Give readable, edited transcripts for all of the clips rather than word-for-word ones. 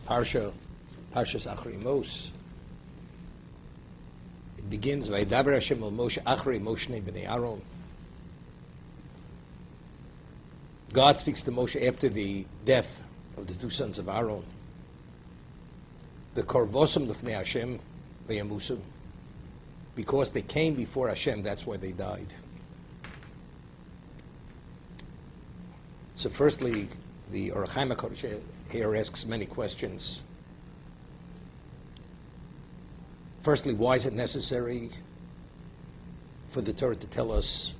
Parshas Acharei Mos. It begins, Vaydaber Hashem el Moshe Acharei Mos shnei bnei Aaron. God speaks to Moshe after the death of the two sons of Aaron. The korvosim lefnei Hashem veyamusu. Because they came before Hashem, that's why they died. So firstly, the Acharei Mos here asks many questions. Firstly, why is it necessary for the Torah to tell us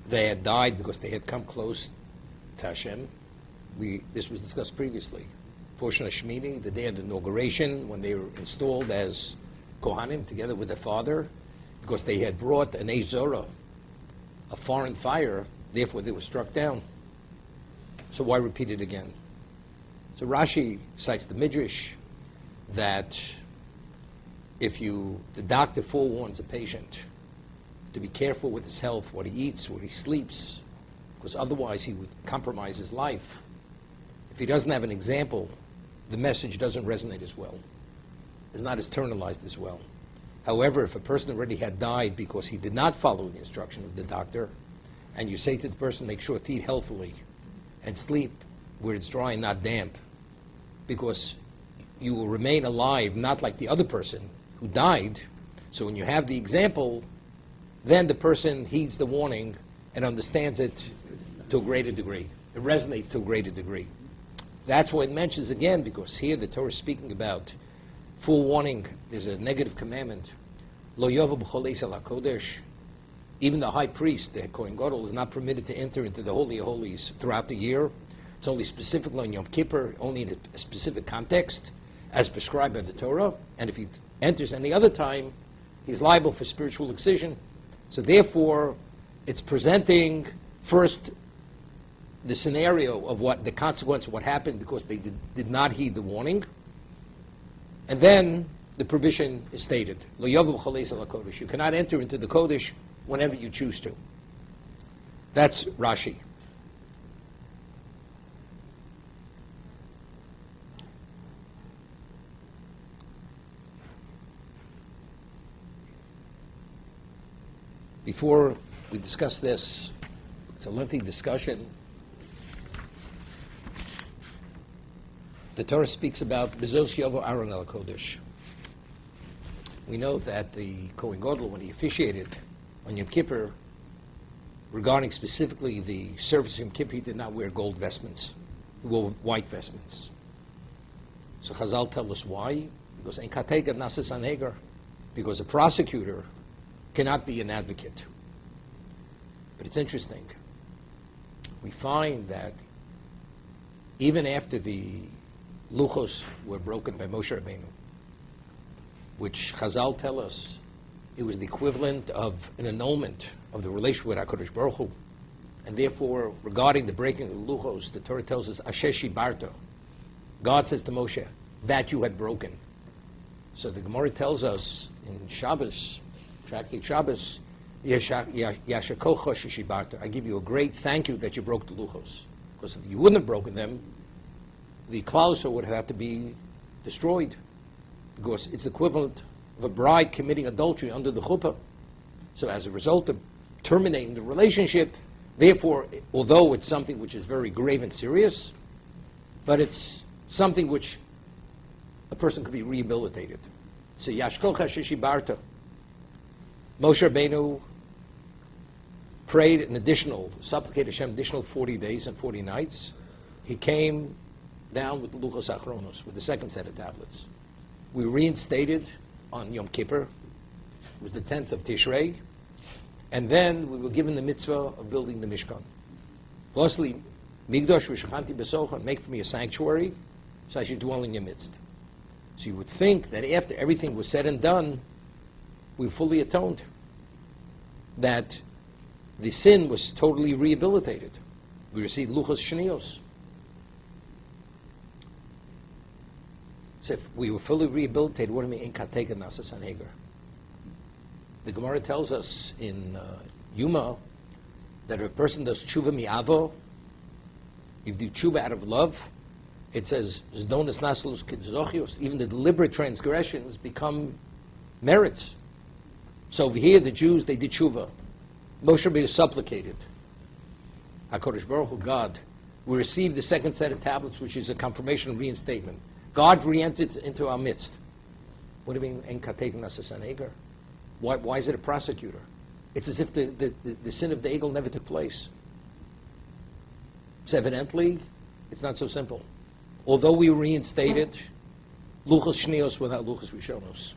they had died because they had come close to Hashem? This was discussed previously. Portion of Shmini, the day of the inauguration, when they were installed as Kohanim together with their father, because they had brought an Eish Zorah, a foreign fire, therefore they were struck down. So why repeat it again? So Rashi cites the Midrash that if the doctor forewarns a patient to be careful with his health, what he eats, what he sleeps, because otherwise he would compromise his life. If he doesn't have an example, the message doesn't resonate as well. It's not as internalized as well. However, if a person already had died because he did not follow the instruction of the doctor, and you say to the person, make sure to eat healthily and sleep where it's dry and not damp, because you will remain alive, not like the other person who died. So when you have the example, then the person heeds the warning and understands it to a greater degree. It resonates to a greater degree. That's what it mentions again, because here the Torah is speaking about full warning. There's a negative commandment. Lo yovav b'choleis al HaKodesh. Even the high priest, the Kohen Gadol, is not permitted to enter into the Holy of Holies throughout the year. It's only specifically on Yom Kippur, only in a specific context, as prescribed by the Torah. And if he enters any other time, he's liable for spiritual excision. So therefore, it's presenting first the scenario of what the consequence of what happened because they did not heed the warning. And then the provision is stated. Lo yovav b'choleis al HaKodesh. You cannot enter into the Kodesh whenever you choose to. That's Rashi. Before we discuss this, it's a lengthy discussion. The Torah speaks about Bezos Yovo Aaron el Kodesh. We know that the Kohen Gadol, when he officiated on Yom Kippur, regarding specifically the service of Yom Kippur, he did not wear gold vestments. He wore white vestments. So Chazal tell us why. Because Ein Katega Nasis Anegar. Because a prosecutor cannot be an advocate. But it's interesting. We find that even after the Luchos were broken by Moshe Rabbeinu, which Chazal tell us it was the equivalent of an annulment of the relationship with HaKadosh Baruch Hu, and therefore regarding the breaking of the Luchos, the Torah tells us Asher Shibarto. God says to Moshe that you had broken. So the Gemara tells us in Shabbos, Tractate Shabbos, Yashakocha Shibarto. I give you a great thank you that you broke the Luchos, because if you wouldn't have broken them, the Klauser would have to be destroyed, because it's equivalent of a bride committing adultery under the chuppah. So as a result of terminating the relationship, therefore, although it's something which is very grave and serious, but it's something which a person could be rehabilitated. So Yashkocha Shishibarta. Moshe Rabbeinu prayed supplicated Hashem additional 40 days and 40 nights. He came down with the Luchos Achronos, with the second set of tablets. We reinstated on Yom Kippur. It was the 10th of Tishrei. And then we were given the mitzvah of building the Mishkan. Lastly, Migdosh v'shachanti b'socha, make for me a sanctuary, so I should dwell in your midst. So you would think that after everything was said and done, we fully atoned, that the sin was totally rehabilitated. We received Luchos Shnios. So if we were fully rehabilitated, what do you mean, in Kateka Nasa Sanhegar? The Gemara tells us in Yuma that if a person does tshuva mi'avo, if you do tshuva out of love, It says, "Zdonis naslus kidzochios." Even the deliberate transgressions become merits. So over here, the Jews, they did tshuva. Moshe Rabbeinu supplicated. HaKadosh Baruch Hu, God, we received the second set of tablets, which is a confirmation of reinstatement. God re-entered into our midst. What do you mean, en katev nasas an eger? Why is it a prosecutor? It's as if the sin of the eagle never took place. So evidently, it's not so simple. Although we reinstated, luchos shnios without luchos rishonos.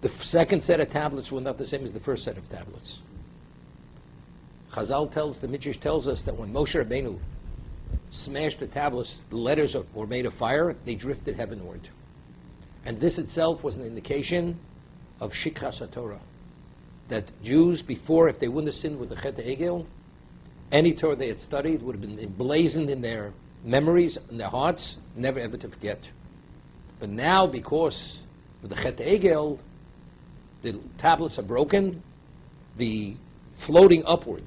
The second set of tablets were not the same as the first set of tablets. Chazal tells, the Midrash tells us that when Moshe Rabbeinu smashed the tablets, the letters were made of fire, they drifted heavenward. And this itself was an indication of Shikras HaTorah. That Jews, before, if they wouldn't have sinned with the Chet HaEgel, any Torah they had studied would have been emblazoned in their memories, in their hearts, never ever to forget. But now, because of the Chet HaEgel, the tablets are broken, the floating upward,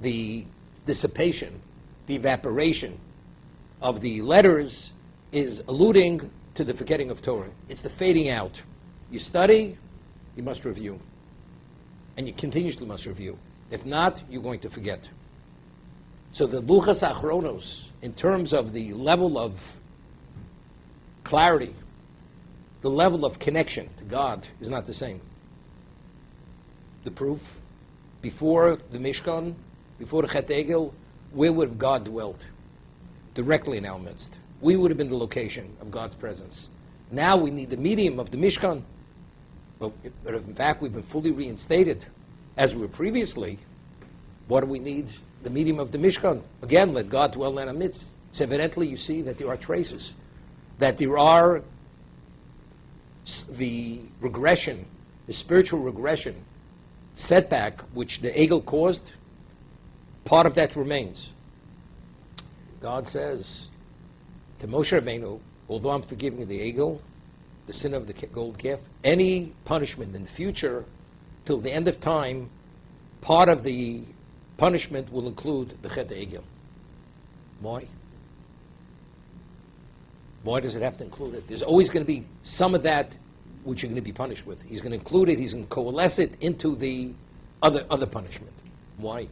the dissipation, the evaporation of the letters is alluding to the forgetting of Torah. It's the fading out. You study, you must review. And you continuously must review. If not, you're going to forget. So the Luchas Achronos, in terms of the level of clarity, the level of connection to God is not the same. The proof, before the Mishkan, before the Chet Egel, where would God dwelt? Directly in our midst. We would have been the location of God's presence. Now we need the medium of the Mishkan. But if in fact we've been fully reinstated, as we were previously, what do we need? The medium of the Mishkan. Again, let God dwell in our midst. So evidently you see that there are traces, that there are the regression, the spiritual regression, setback, which the Egel caused, part of that remains. God says to Moshe Rabbeinu, although I'm forgiving the Egel, the sin of the gold calf, any punishment in the future, till the end of time, part of the punishment will include the Chet Egel. Why? Why does it have to include it? There's always going to be some of that which you're going to be punished with. He's going to include it, he's going to coalesce it into the other punishment. Why?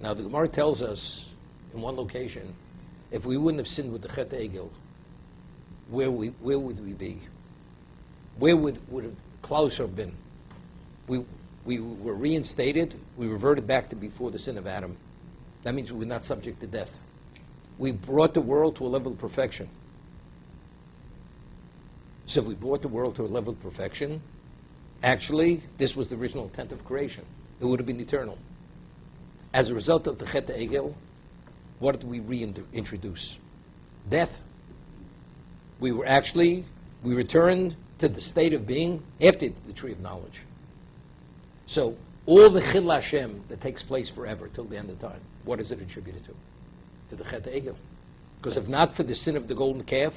Now the Gemara tells us in one location, if we wouldn't have sinned with the Chet Egel, where would we be? Where would Klaus have been? We were reinstated, we reverted back to before the sin of Adam. That means we were not subject to death. We brought the world to a level of perfection. So if we brought the world to a level of perfection, actually, this was the original intent of creation. It would have been eternal. As a result of the Chet Egel, what did we reintroduce? Death. We returned to the state of being after the tree of knowledge. So all the Chil Hashem that takes place forever till the end of time, what is it attributed to? To the Chet Egel. Because if not for the sin of the golden calf,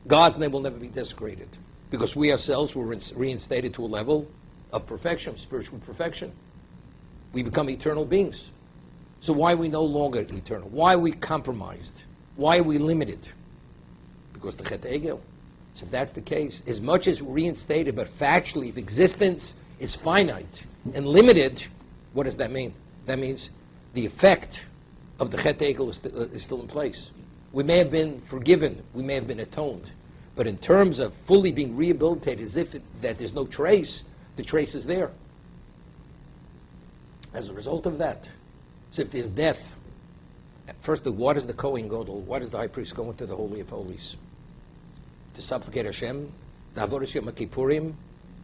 God's name will never be desecrated. Because we ourselves were reinstated to a level of perfection, spiritual perfection. We become eternal beings. So why are we no longer eternal? Why are we compromised? Why are we limited? Because the Chet Egel. So if that's the case, as much as we're reinstated, but factually, if existence is finite and limited, what does that mean? That means the effect of the Chet Egel is still in place. We may have been forgiven, we may have been atoned, but in terms of fully being rehabilitated, as if that there's no trace, the trace is there. As a result of that, so if there's death, first, what is the Kohen Gadol? Why does the high priest go into the Holy of Holies? To supplicate Hashem. The Avodah Yom Kippurim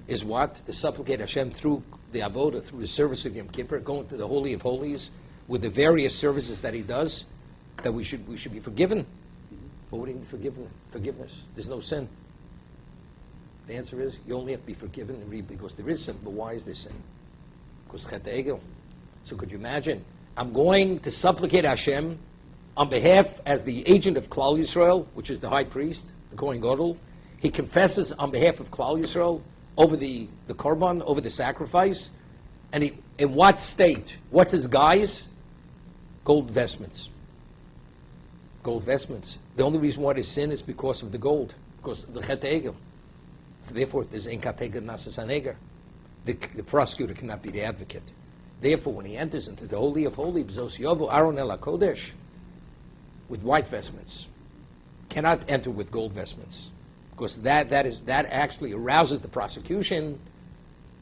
is what? To supplicate Hashem through the Avodah, through the service of Yom Kippur, go into the Holy of Holies with the various services that he does, that we should be forgiven. But what do you need forgiveness? There's no sin. The answer is, you only have to be forgiven because there is sin. But why is there sin? Because Chet Egel. So could you imagine? I'm going to supplicate Hashem on behalf, as the agent of Klal Yisrael, which is the high priest, the Kohen Gadol. He confesses on behalf of Klal Yisrael over the korban, over the sacrifice. And he, in what state? What's his guise? Gold vestments. Gold vestments. The only reason why there's sin is because of the gold, because of the Chet Egel. So therefore, there's Ein Kateged Nasas Haneger. The prosecutor cannot be the advocate. Therefore, when he enters into the Holy of Holies, B'zos Yovu Aron El HaKodesh, with white vestments, cannot enter with gold vestments, because that actually arouses the prosecution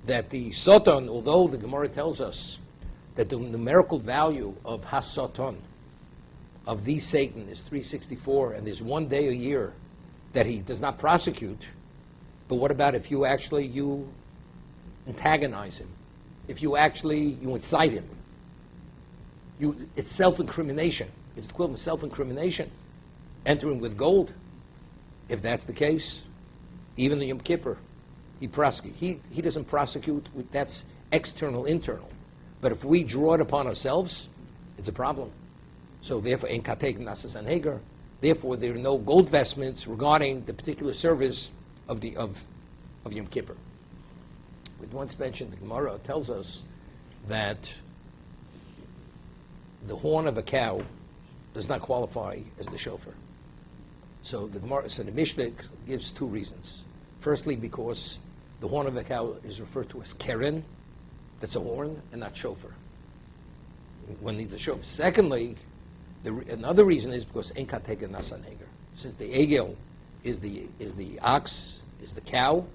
that the Soton, although the Gemara tells us that the numerical value of Has-Soton, of the Satan, is 364, and there's one day a year that he does not prosecute, but what about if you antagonize him? If you incite him? It's self-incrimination. It's equivalent to self-incrimination, entering with gold. If that's the case, even the Yom Kippur, he doesn't prosecute, that's external, internal. But if we draw it upon ourselves, it's a problem. So therefore, Ein Kateged Nasas Haneger, therefore there are no gold vestments regarding the particular service of Yom Kippur. We once mentioned, the Gemara tells us that the horn of a cow does not qualify as the shofar. So the Mishnah gives two reasons. Firstly, because the horn of a cow is referred to as keren, that's a horn, and not shofar. One needs a shofar. Secondly, another reason is because Ein Kateged Nasas Haneger. Since the egel is the ox, is the cow,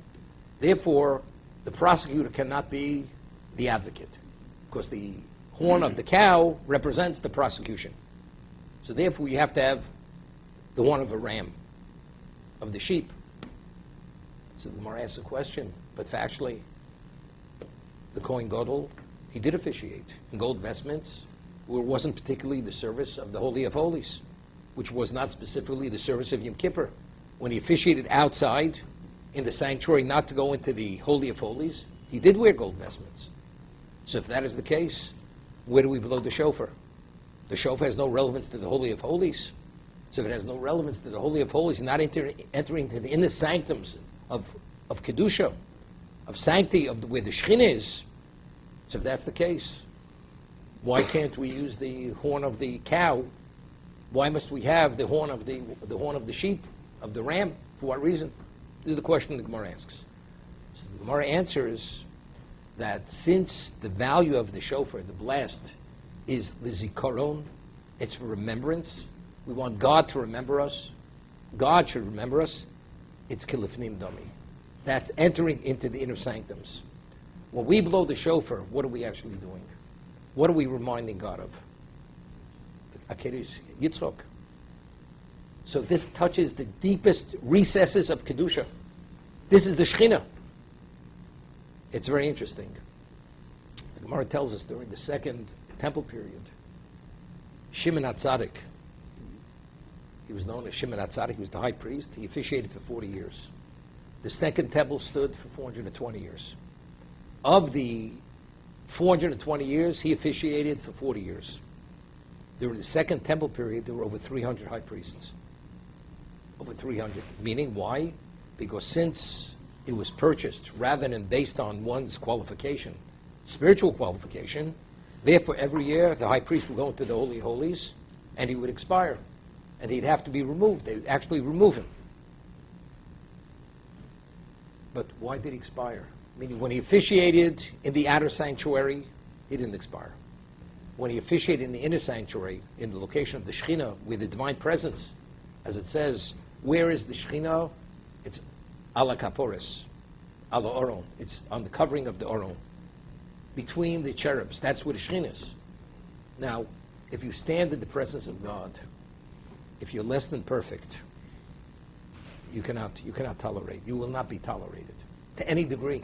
therefore the prosecutor cannot be the advocate, because the horn of the cow represents the prosecution. So therefore you have to have the horn of a ram, of the sheep. So the Gemara asks a question, but factually, the Kohen Gadol, he did officiate in gold vestments, where it wasn't particularly the service of the Holy of Holies, which was not specifically the service of Yom Kippur. When he officiated outside in the sanctuary, not to go into the Holy of Holies, he did wear gold vestments. So if that is the case, where do we blow the shofar? The shofar has no relevance to the Holy of Holies. So if it has no relevance to the Holy of Holies, not entering into the inner sanctums of Kedusha, of sanctity, of where the Shekhinah is. So if that's the case, why can't we use the horn of the cow? Why must we have the horn of the sheep, of the ram? For what reason? This is the question the Gemara asks. So the Gemara answers that since the value of the shofar, the blast, is the zikaron, it's for remembrance. We want God to remember us. God should remember us. It's kilifnim dami. That's entering into the inner sanctums. When we blow the shofar, what are we actually doing? What are we reminding God of? Akeres Yitzchok. So this touches the deepest recesses of Kedusha. This is the Shekhinah. It's very interesting. The Gemara tells us during the second temple period, Shimon HaTzadik, he was known as Shimon HaTzadik, he was the high priest, he officiated for 40 years. The second temple stood for 420 years. Of the 420 years, he officiated for 40 years. During the second temple period, there were over 300 high priests. Over 300. Meaning, why? Because since it was purchased rather than based on one's qualification, spiritual qualification, therefore every year the high priest would go into the Holy of Holies and he would expire. And he'd have to be removed. They would actually remove him. But why did he expire? Meaning when he officiated in the outer sanctuary, he didn't expire. When he officiated in the inner sanctuary, in the location of the Shekhinah, with the divine presence, as it says, where is the Shekhinah? It's ala kaporis, ala oron. It's on the covering of the oron, between the cherubs. That's where the Shekhinah is. Now, if you stand in the presence of God, if you're less than perfect, you cannot tolerate. You will not be tolerated to any degree.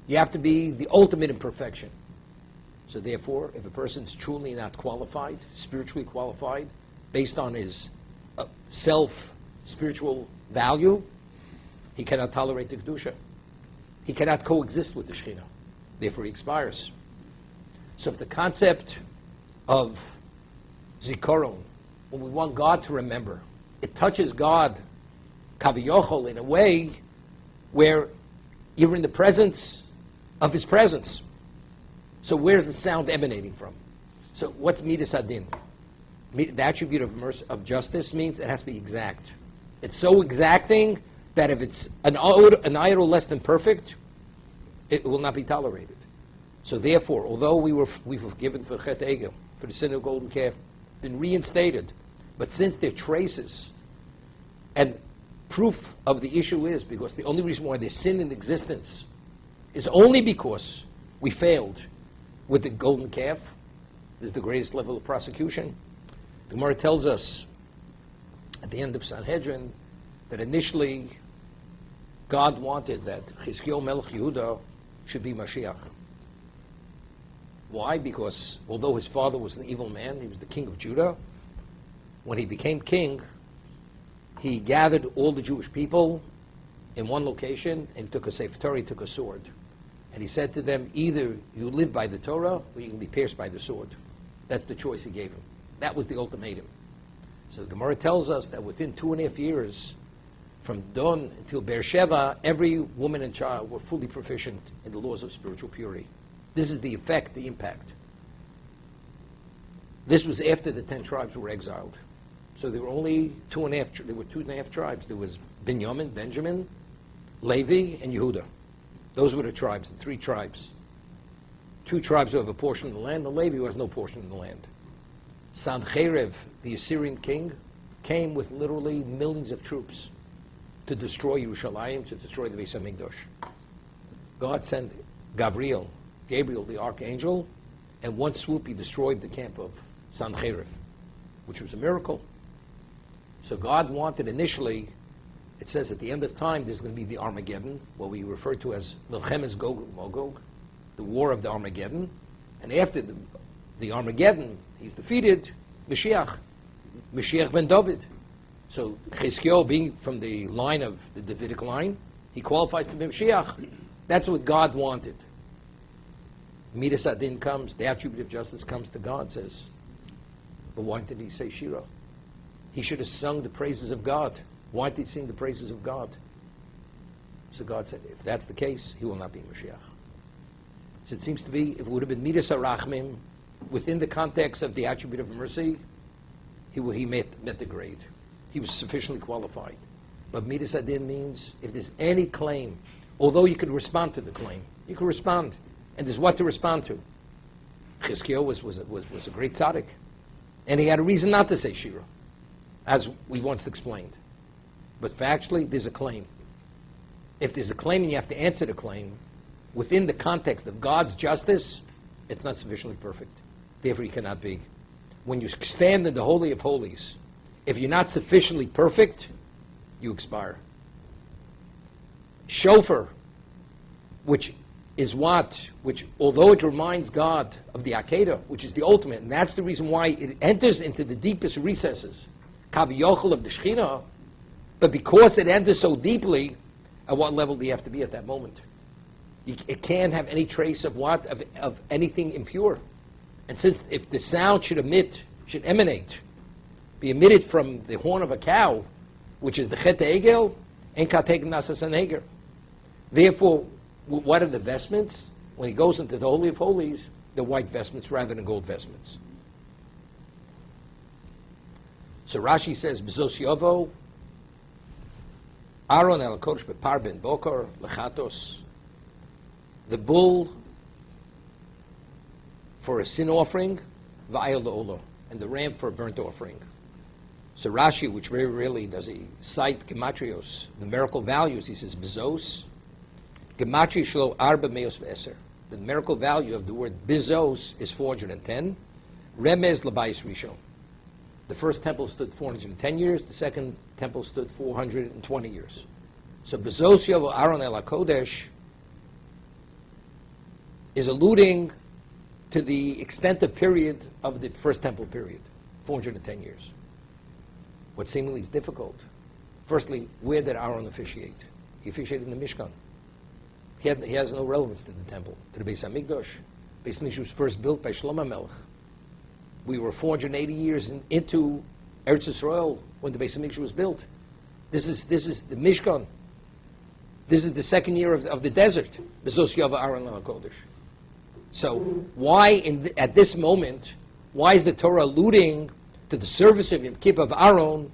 You have to be the ultimate in perfection. So therefore, if a person's truly not qualified, spiritually qualified, based on his self-spiritual value, he cannot tolerate the Kedusha. He cannot coexist with the Shekhinah. Therefore, he expires. So if the concept of Zikaron, when we want God to remember, it touches God, Kaviyochol, in a way where you're in the presence of His presence. So where's the sound emanating from? So what's Midas Adin? The attribute of justice means it has to be exact. It's so exacting that if it's an iota less than perfect, it will not be tolerated. So therefore, although we were forgiven for Chet Egel, for the sin of golden calf, been reinstated, but since there are traces, and proof of the issue is because the only reason why there's sin in existence is only because we failed with the golden calf. This is the greatest level of prosecution. The Gemara tells us at the end of Sanhedrin that initially God wanted that Chizkiyahu Melech Yehuda should be Mashiach. Why? Because although his father was an evil man, he was the king of Judah. When he became king, he gathered all the Jewish people in one location and he took a Sefer Torah, he took a sword. And he said to them, either you live by the Torah or you can be pierced by the sword. That's the choice he gave him. That was the ultimatum. So the Gemara tells us that within 2.5 years, from Don until Beersheba, every woman and child were fully proficient in the laws of spiritual purity. This is the effect, the impact. This was after the 10 tribes were exiled. So there were only 2.5 tribes. There was Benjamin, Levi, and Yehuda. Those were the tribes, the 3 tribes. 2 tribes who have a portion of the land, and Levi who has no portion of the land. Sancheiriv, the Assyrian king, came with literally millions of troops to destroy Yerushalayim, to destroy the Beis HaMikdash. God sent Gabriel, the archangel, and one swoop he destroyed the camp of Sancheiriv, which was a miracle. So God wanted initially, it says at the end of time, there's going to be the Armageddon, what we refer to as Milchemes Gog Magog, the war of the Armageddon. And after the Armageddon, he's defeated, Mashiach ben David. So Chizkiyahu, being from the line of the Davidic line, he qualifies to be Mashiach. That's what God wanted. Midas Adin comes, the attribute of justice comes to God, says, but why did he say Shira? He should have sung the praises of God. Why did he sing the praises of God? So God said, if that's the case, he will not be Mashiach. So it seems to be, if it would have been Midas HaRachmim, within the context of the attribute of mercy, he met the grade. He was sufficiently qualified. But Midas Adin means, if there's any claim, although you could respond to the claim, you could respond, and there's what to respond to. Chizkiyahu was a great tzaddik, and he had a reason not to say Shira, as we once explained. But factually, there's a claim. If there's a claim and you have to answer the claim, within the context of God's justice, it's not sufficiently perfect. Therefore, he cannot be. When you stand in the Holy of Holies, if you're not sufficiently perfect, you expire. Shofar, which although it reminds God of the Akedah, which is the ultimate, and that's the reason why it enters into the deepest recesses, Kaviyachol of the Shekhinah, but because it enters so deeply, at what level do you have to be at that moment? It can't have any trace of anything impure. And since if the sound should emanate, be emitted from the horn of a cow, which is the Chet Egel, and Kateg Nasas and Heger. Therefore, what are the vestments? When he goes into the Holy of Holies, the white vestments rather than gold vestments. So Rashi says, B'zos Yovo, Aaron el Kodesh Bepar ben Bokor, Lechatos, the bull for a sin offering, Va'ayel Le'olo, and the ram for a burnt offering. So Rashi, which very rarely does he cite gematrios, numerical values, he says B'zos, Gematria Shlo Arba Meos V'Eser. The numerical value of the word Bizos is 410. Remez L'Bayis Rishon. The first temple stood 410 years. The second temple stood 420 years. So Bezos Yovo Aaron El HaKodesh is alluding to the extent period of the first temple period, 410 years. What seemingly is difficult. Firstly, where did Aaron officiate? He officiated in the Mishkan. He has no relevance to the temple, to the Beis HaMikdash. Beis HaMikdash was first built by Shlomo Melech. We were 480 years into Eretz Yisrael when the Beis HaMikdash was built. This is the Mishkan. This is the second year of the desert. Bezos Yava Aaron HaKodesh. So why at this moment, why is the Torah alluding to the service of Yom Kippur of Aaron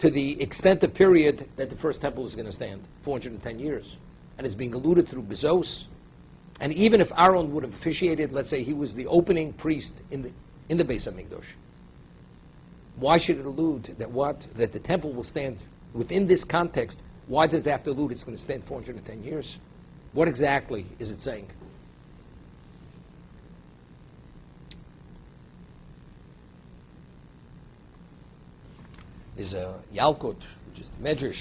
to the extent of period that the first temple is going to stand, 410 years. And it's being alluded through Bezos. And even if Aaron would have officiated, let's say he was the opening priest in the Beis HaMikdash, why should it allude that the temple will stand within this context? Why does it have to allude it's going to stand 410 years? What exactly is it saying? There's a Yalkut, which is the Medrash,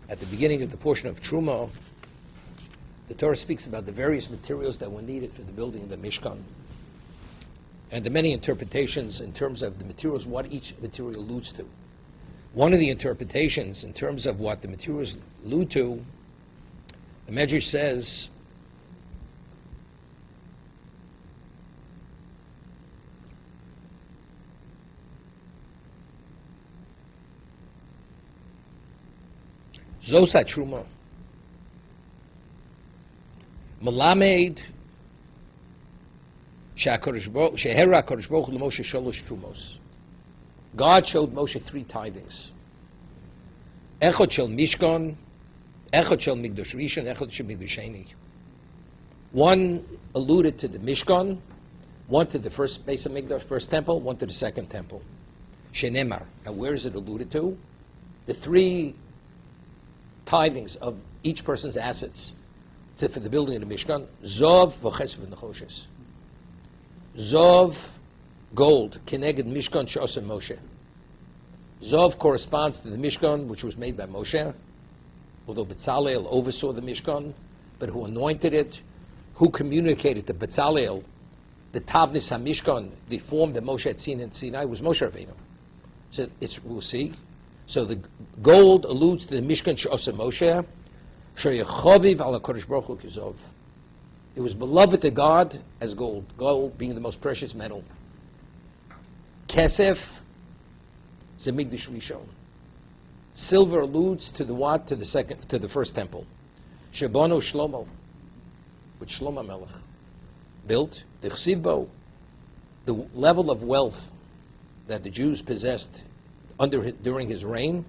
at the beginning of the portion of Truma. The Torah speaks about the various materials that were needed for the building of the Mishkan. And the many interpretations in terms of the materials, what each material alludes to. One of the interpretations in terms of what the materials allude to, the Medrash says, Zos HaTruma, Melamed Shehera HaKadosh Baruch Hu LeMoshe Sholosh Trumos. God showed Moshe 3 tithings. Echad Shel Mishkan, Echad Shel Migdosh Rishon, Echad Shel Migdosh Sheni. One alluded to the Mishkan, one to the first Beis HaMikdash, first temple, one to the second temple. Shenemar. Now where is it alluded to? The 3 tithings of each person's assets for the building of the Mishkan. Zov v'chesed v'nechoshes. Zov, gold, keneged Mishkan she'osem Moshe. Zov corresponds to the Mishkan, which was made by Moshe, although Betzalel oversaw the Mishkan, but who anointed it, who communicated to Betzalel the Tavnis HaMishkan, the form that Moshe had seen in Sinai, was Moshe Rabbeinu. So we'll see. So the gold alludes to the Mishkan she'osem Moshe, she'yechoviv ala Kodesh Baruch Hu kizov. It was beloved to God as gold, gold being the most precious metal. Kesef is a Migdash Rishon. Silver alludes to the what? To the first temple. Shebono Shlomo, which Shlomo Melech built. The Chsivbo, the level of wealth that the Jews possessed during his reign.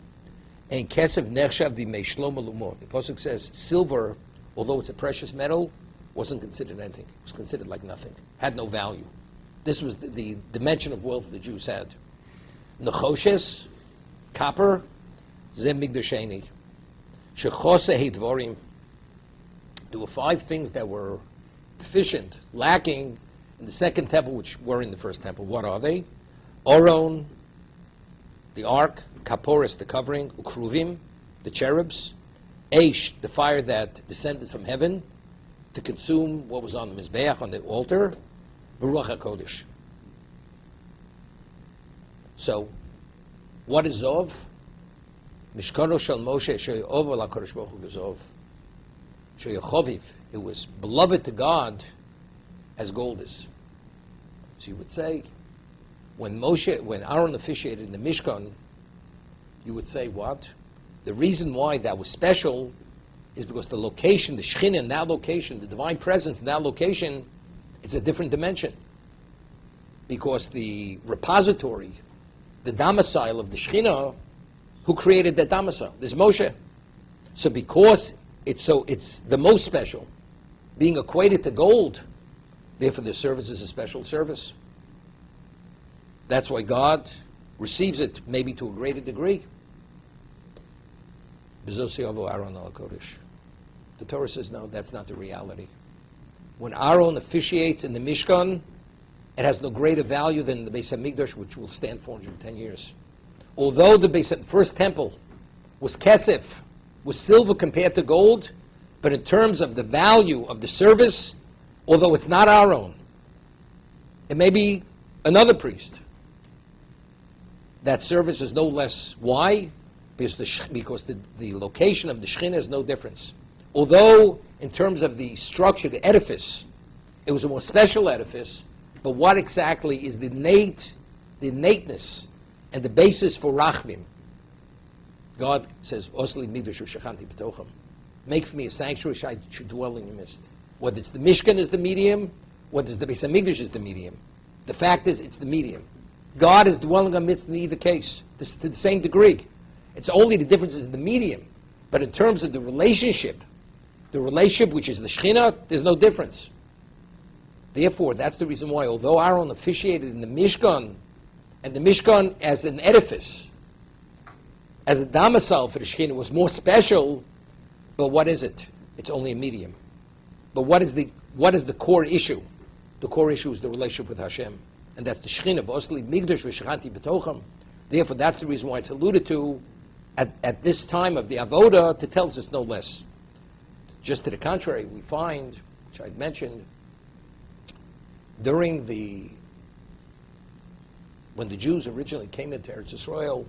And Kesef Nechshav B'mei Shlomo Lumo. The Pasuk says silver, although it's a precious metal, wasn't considered anything. It was considered like nothing. Had no value. This was the dimension of wealth the Jews had. Nechoshes, copper, Zem Migdosheni. Shechose Heidvorim. There were 5 things that were deficient, lacking in the second temple, which were in the first temple. What are they? Oron, the ark, Kaporis, the covering, Ukruvim, the cherubs, Eish, the fire that descended from heaven to consume what was on the Mizbeach, on the altar, Baruch HaKodesh. So, what is Zov? Mishkano Shel Moshe She'ov Ala Kodesh Baruch Hu Zov. She'yechoviv. It was beloved to God as gold is. So you would say, when Aaron officiated in the Mishkan, you would say what? The reason why that was special is because the location, the Shekhinah in that location, the divine presence in that location, it's a different dimension. Because the repository, the domicile of the Shekhinah, who created that domicile? There's Moshe. So because it's the most special, being equated to gold, therefore the service is a special service. That's why God receives it maybe to a greater degree. The Torah says, no, that's not the reality. When Aaron officiates in the Mishkan, it has no greater value than the Beis HaMikdash, which will stand 410 years. Although the first temple was kesef, was silver compared to gold, but in terms of the value of the service, although it's not Aaron, it may be another priest. That service is no less. Why? Because the location of the Shekhinah is no difference. Although, in terms of the structure, the edifice, it was a more special edifice, but what exactly is the innateness and the basis for Rachmim? God says, Osli Migdash Shechanti B'tocham. Make for me a sanctuary I should dwell in your midst. Whether it's the Mishkan is the medium, whether it's the Beis HaMikdash is the medium. The fact is, it's the medium. God is dwelling amidst in either case, to the same degree. It's only the difference is in the medium. But in terms of the relationship which is the Shekhinah, there's no difference. Therefore, that's the reason why, although Aaron officiated in the Mishkan, and the Mishkan as an edifice, as a domicile for the Shekhinah, was more special, but what is it? It's only a medium. But what is the core issue? The core issue is the relationship with Hashem. And that's the Shekhinah. V'osli migdash v'shechanti b'tocham. Therefore, that's the reason why it's alluded to at this time of the Avodah, to tell us no less. Just to the contrary, we find, which I'd mentioned, when the Jews originally came into Eretz Yisrael,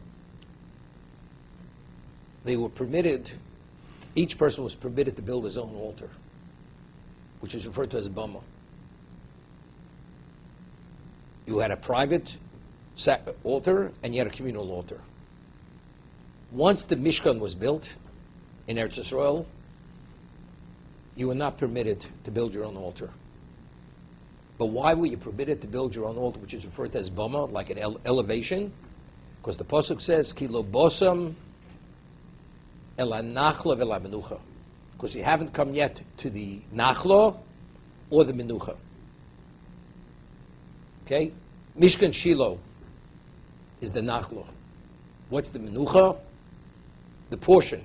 they were permitted, each person was permitted to build his own altar, which is referred to as Bama. You had a private altar and you had a communal altar. Once the Mishkan was built in Eretz Yisrael, you were not permitted to build your own altar. But why were you permitted to build your own altar, which is referred to as Bama, like an elevation? Because the Pasuk says, Ki lo bosam ela nachla vela menucha. Because you haven't come yet to the nachla or the menucha. Okay? Mishkan Shiloh is the nachla. What's the menucha? The portion.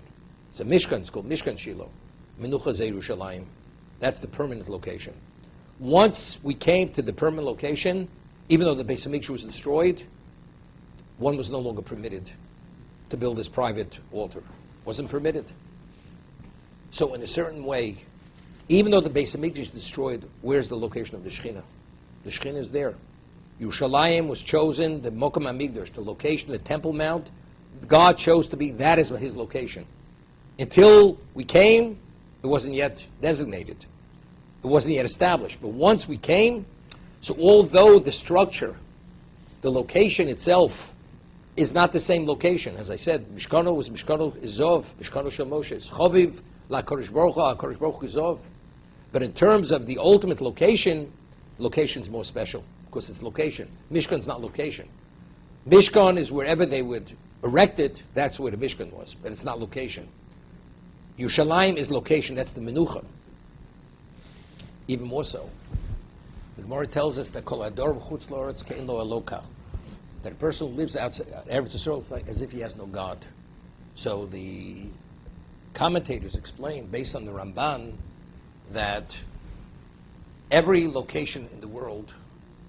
It's a Mishkan. It's called Mishkan Shiloh. Menucha ze Yerushalayim. That's the permanent location. Once we came to the permanent location, even though the Beis Hamikdash was destroyed, one was no longer permitted to build his private altar. Wasn't permitted. So in a certain way, even though the Beis Hamikdash is destroyed, where's the location of the Shekhinah? The Shekhinah is there. Yerushalayim was chosen, the Mokum HaMikdash, the location, the Temple Mount. God chose to be, that is his location. Until we came, it wasn't yet designated. It wasn't yet established. But once we came, so although the structure, the location itself, is not the same location, as I said, Mishkano was Mishkano Izov, Mishkano Shel Moshe, it's Choviv, La Kodesh Baruch Hu, Kodesh Baruch Hu Izov. But in terms of the ultimate location, location's more special, because it's location. Mishkan's not location. Mishkan is wherever they would erect it, that's where the Mishkan was, but it's not location. Yerushalayim is location, that's the Menucha. Even more so. The Gemara tells us that Kol Hador V'chutz La'aretz Ke'en Lo Eloka. That a person who lives outside Eretz Yisrael, it's like as if he has no God. So the commentators explain, based on the Ramban, that every location in the world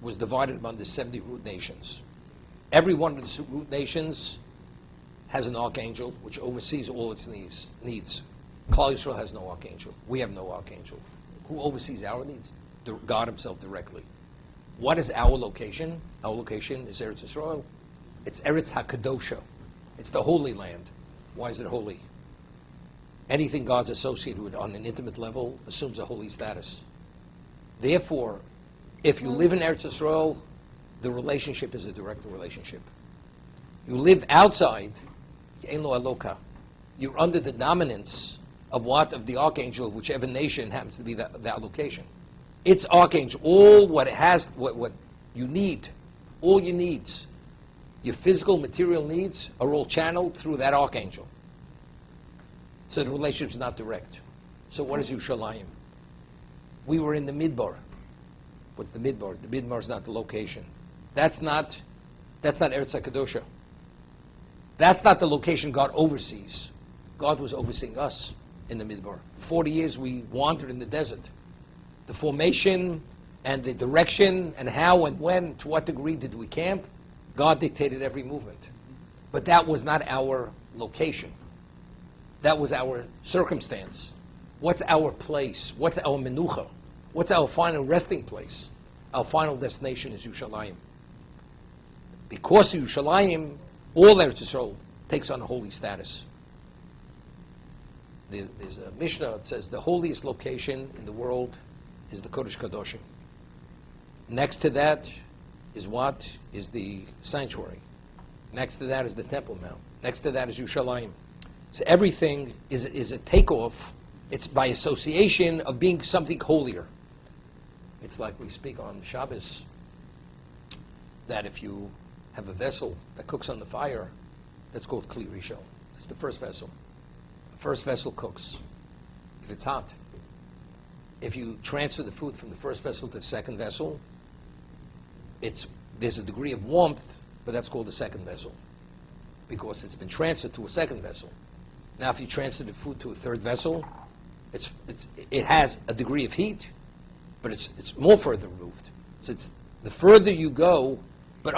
was divided among the 70 root nations. Every one of the root nations has an archangel which oversees all its needs. Klal Yisrael has no archangel. We have no archangel. Who oversees our needs? God himself directly. What is our location? Our location is Eretz Yisrael. It's Eretz HaKadosha. It's the Holy Land. Why is it holy? Anything God's associated with on an intimate level assumes a holy status. Therefore, if you live in Eretz Yisrael, the relationship is a direct relationship. You live outside, Ein Lo Aloka. You're under the dominance of what? Of the archangel of whichever nation happens to be that location. Its archangel, all what it has, what you need, all your needs, your physical, material needs are all channeled through that archangel. So the relationship is not direct. So what is Yerushalayim? We were in the Midbar. What's the Midbar? The Midbar is not the location. That's not Eretz HaKadosha. That's not the location God oversees. God was overseeing us in the Midbar. 40 years we wandered in the desert. The formation and the direction and how and when, to what degree did we camp, God dictated every movement. But that was not our location. That was our circumstance. What's our place? What's our menucha? What's our final resting place? Our final destination is Yerushalayim. Because of Yerushalayim, all Eretz Yisrael takes on a holy status. There's a Mishnah that says the holiest location in the world is the Kodesh Kadoshim. Next to that is what? Is the sanctuary. Next to that is the Temple Mount. Next to that is Yerushalayim. So everything is a takeoff. It's by association of being something holier. It's like we speak on Shabbos. that if you have a vessel that cooks on the fire, that's called Kli Rishon. It's the first vessel. The first vessel cooks if it's hot. If you transfer the food from the first vessel to the second vessel, there's a degree of warmth, but that's called the second vessel because it's been transferred to a second vessel. Now, if you transfer the food to a third vessel, it has a degree of heat, but it's more further removed. So it's the further you go, but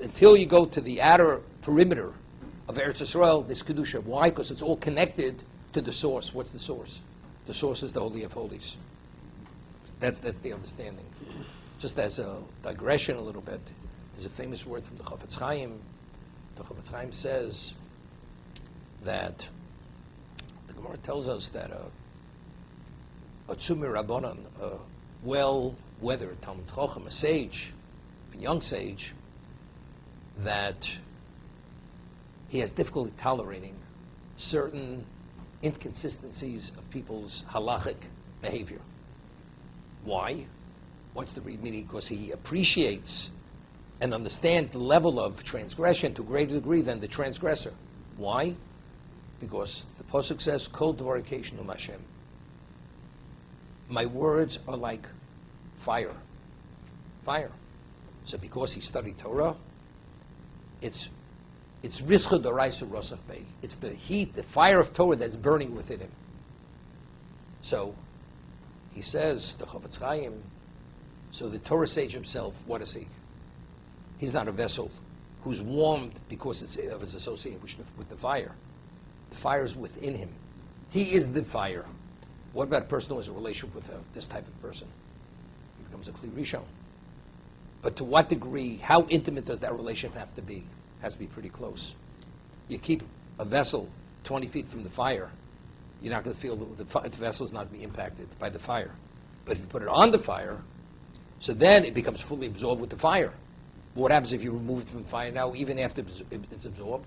until you go to the outer perimeter of Eretz Yisrael, this Kedusha. Why? Because it's all connected to the source. What's the source? The source is the Holy of Holies. That's the understanding. Just as a digression a little bit, there's a famous word from the Chafetz Chaim. The Chafetz Chaim says that the Gemara tells us that a Tzumi Rabbanan, a well-weathered Talmud Chacham, a sage, a young sage, that he has difficulty tolerating certain inconsistencies of people's halachic behavior. Why? What's the meaning? Because he appreciates and understands the level of transgression to a greater degree than the transgressor. Why? Because the Pasuk says, Kol Dvar Keishnu Hashem. My words are like fire. Fire. So because he studied Torah, it's Rizcha Doraisa Rosach Bey. It's the heat, the fire of Torah that's burning within him. So he says, the Chafetz Chaim, so the Torah sage himself, what is he? He's not a vessel who's warmed because of his association with the fire. The fire is within him. He is the fire. What about a person who has a relationship with this type of person? He becomes a Kli Rishon. But to what degree, how intimate does that relationship have to be? It has to be pretty close. You keep a vessel 20 feet from the fire, you're not going to feel the vessel is not going to be impacted by the fire. But if you put it on the fire, so then it becomes fully absorbed with the fire. But what happens if you remove it from the fire now, even after it's absorbed?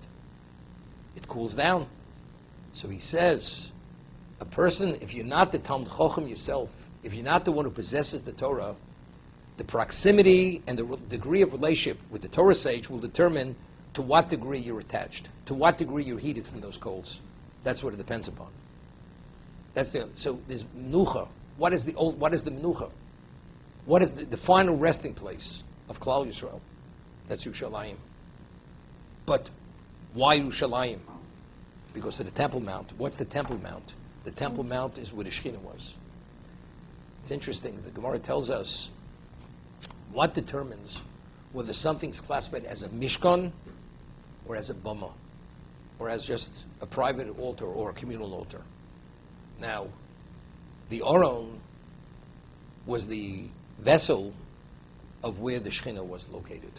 It cools down. So he says, a person, if you're not the Talmud Chacham yourself, if you're not the one who possesses the Torah, the proximity and the degree of relationship with the Torah sage will determine to what degree you're attached, to what degree you're heated from those coals. That's what it depends upon. So there's menucha. What is the menucha? What is the final resting place of Klal Yisrael? That's Yerushalayim. But why Yerushalayim? Because of the Temple Mount. What's the Temple Mount? The Temple Mount is where the Shekhinah was. It's interesting. The Gemara tells us what determines whether something's classified as a Mishkan or as a Bama, or as just a private altar or a communal altar. Now, the Aron was the vessel of where the Shekhinah was located.